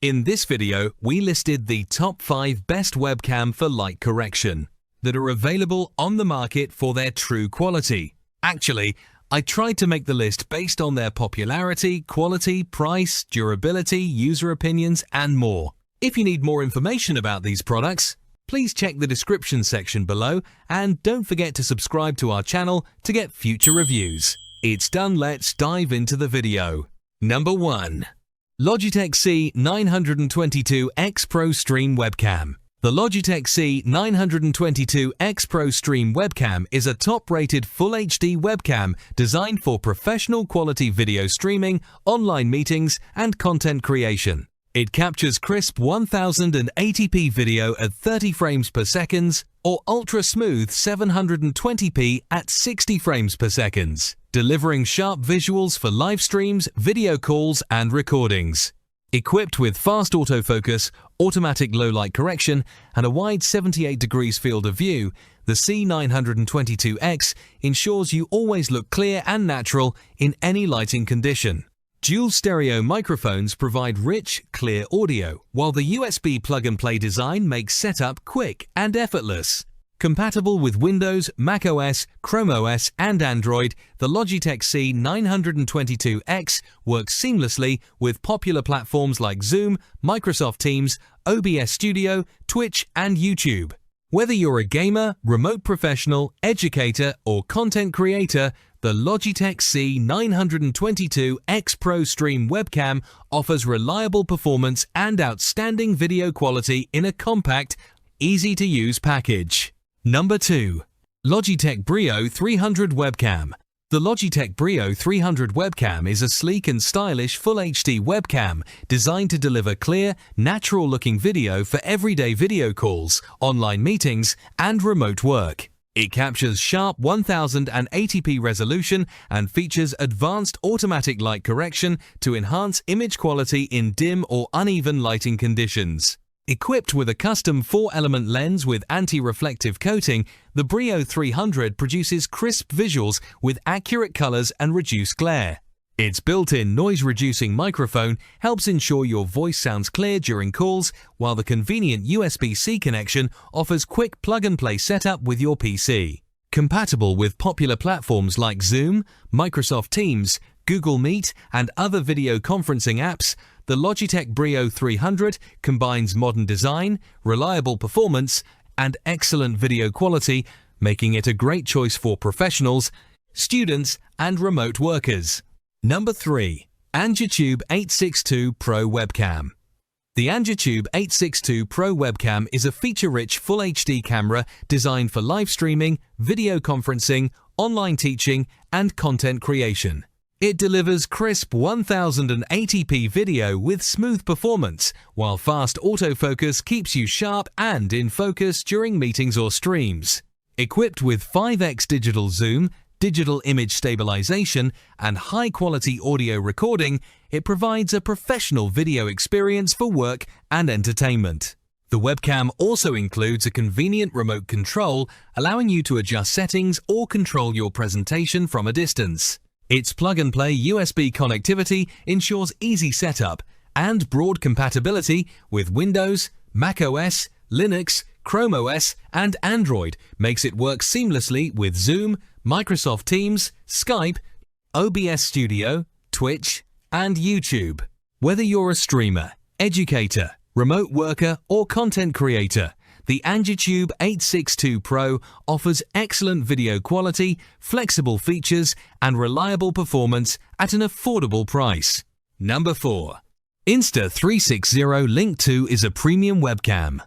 In this video, we listed the top 5 best webcam for light correction that are available on the market for their true quality. Actually, I tried to make the list based on their popularity, quality, price, durability, user opinions, and more. If you need more information about these products, please check the description section below and don't forget to subscribe to our channel to get future reviews. It's done, let's dive into the video. Number 1. Logitech C922X Pro Stream Webcam. The Logitech C922X Pro Stream Webcam is a top-rated Full HD webcam designed for professional quality video streaming, online meetings, and content creation. It captures crisp 1080p video at 30 frames per second or ultra-smooth 720p at 60 frames per second, delivering sharp visuals for live streams, video calls, and recordings. Equipped with fast autofocus, automatic low-light correction, and a wide 78 degrees field of view, the C922X ensures you always look clear and natural in any lighting condition. Dual stereo microphones provide rich, clear audio, while the USB plug-and-play design makes setup quick and effortless. Compatible with Windows, macOS, Chrome OS, and Android, the Logitech C922X works seamlessly with popular platforms like Zoom, Microsoft Teams, OBS Studio, Twitch, and YouTube. Whether you're a gamer, remote professional, educator, or content creator, the Logitech C922X Pro Stream Webcam offers reliable performance and outstanding video quality in a compact, easy-to-use package. Number 2. Logitech Brio 300 Webcam. The Logitech Brio 300 webcam is a sleek and stylish Full HD webcam designed to deliver clear, natural-looking video for everyday video calls, online meetings, and remote work. It captures sharp 1080p resolution and features advanced automatic light correction to enhance image quality in dim or uneven lighting conditions. Equipped with a custom 4-element lens with anti-reflective coating, the Brio 300 produces crisp visuals with accurate colors and reduced glare. Its built-in noise-reducing microphone helps ensure your voice sounds clear during calls, while the convenient USB-C connection offers quick plug-and-play setup with your PC. Compatible with popular platforms like Zoom, Microsoft Teams, Google Meet, and other video conferencing apps, the Logitech Brio 300 combines modern design, reliable performance, and excellent video quality, making it a great choice for professionals, students, and remote workers. Number 3. AngerTube 862 Pro Webcam. The AngerTube 862 Pro Webcam is a feature-rich Full HD camera designed for live streaming, video conferencing, online teaching, and content creation. It delivers crisp 1080p video with smooth performance, while fast autofocus keeps you sharp and in focus during meetings or streams. Equipped with 5x digital zoom, digital image stabilization, and high-quality audio recording, it provides a professional video experience for work and entertainment. The webcam also includes a convenient remote control, allowing you to adjust settings or control your presentation from a distance. Its plug-and-play USB connectivity ensures easy setup, and broad compatibility with Windows, macOS, Linux, Chrome OS, and Android makes it work seamlessly with Zoom, Microsoft Teams, Skype, OBS Studio, Twitch, and YouTube. Whether you're a streamer, educator, remote worker, or content creator, the AngerTube 862 Pro offers excellent video quality, flexible features, and reliable performance at an affordable price. Number 4. Insta360 Link 2 is a premium webcam.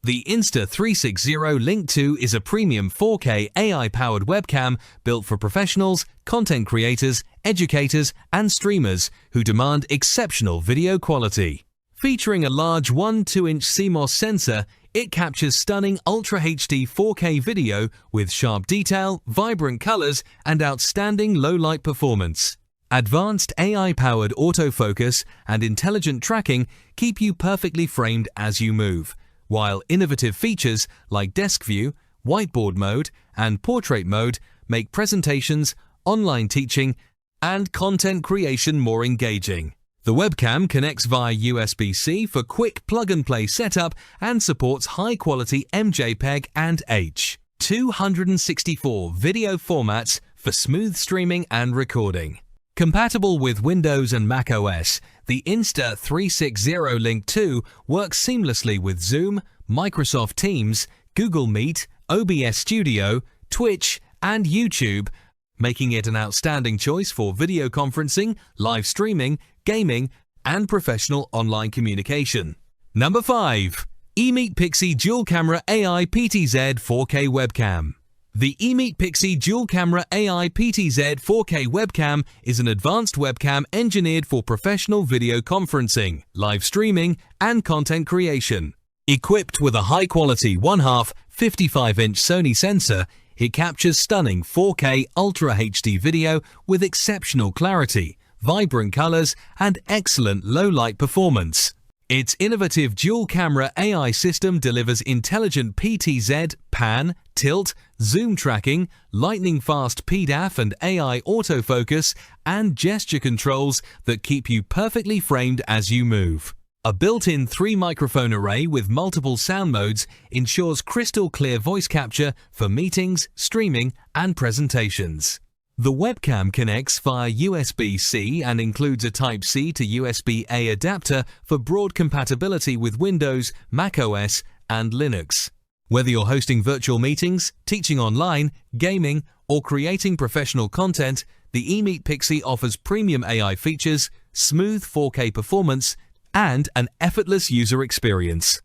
The Insta360 Link 2 is a premium 4K AI-powered webcam built for professionals, content creators, educators, and streamers who demand exceptional video quality. Featuring a large 1-2-inch CMOS sensor, it captures stunning Ultra HD 4K video with sharp detail, vibrant colors, and outstanding low-light performance. Advanced AI-powered autofocus and intelligent tracking keep you perfectly framed as you move, while innovative features like desk view, whiteboard mode, and portrait mode make presentations, online teaching, and content creation more engaging. The The webcam connects via USB-C for quick plug-and-play setup and supports high-quality MJPEG and H. 264 video formats for smooth streaming and recording. Compatible with Windows and Mac OS, the Insta360 Link 2 works seamlessly with Zoom, Microsoft Teams, Google Meet, OBS Studio, Twitch, and YouTube, making it an outstanding choice for video conferencing, live streaming, gaming, and professional online communication. Number 5. EMEET PIXY Dual Camera AI PTZ 4K Webcam. The EMEET PIXY Dual Camera AI PTZ 4K Webcam is an advanced webcam engineered for professional video conferencing, live streaming, and content creation. Equipped with a high-quality 1/2 55-inch Sony sensor, it captures stunning 4K Ultra HD video with exceptional clarity, vibrant colors, and excellent low-light performance. Its innovative dual-camera AI system delivers intelligent PTZ, pan, tilt, zoom tracking, lightning-fast PDAF and AI autofocus, and gesture controls that keep you perfectly framed as you move. A built-in 3-microphone array with multiple sound modes ensures crystal-clear voice capture for meetings, streaming, and presentations. The webcam connects via USB-C and includes a Type-C to USB-A adapter for broad compatibility with Windows, Mac OS, and Linux. Whether you're hosting virtual meetings, teaching online, gaming, or creating professional content, the EMEET PIXY offers premium AI features, smooth 4K performance, and an effortless user experience.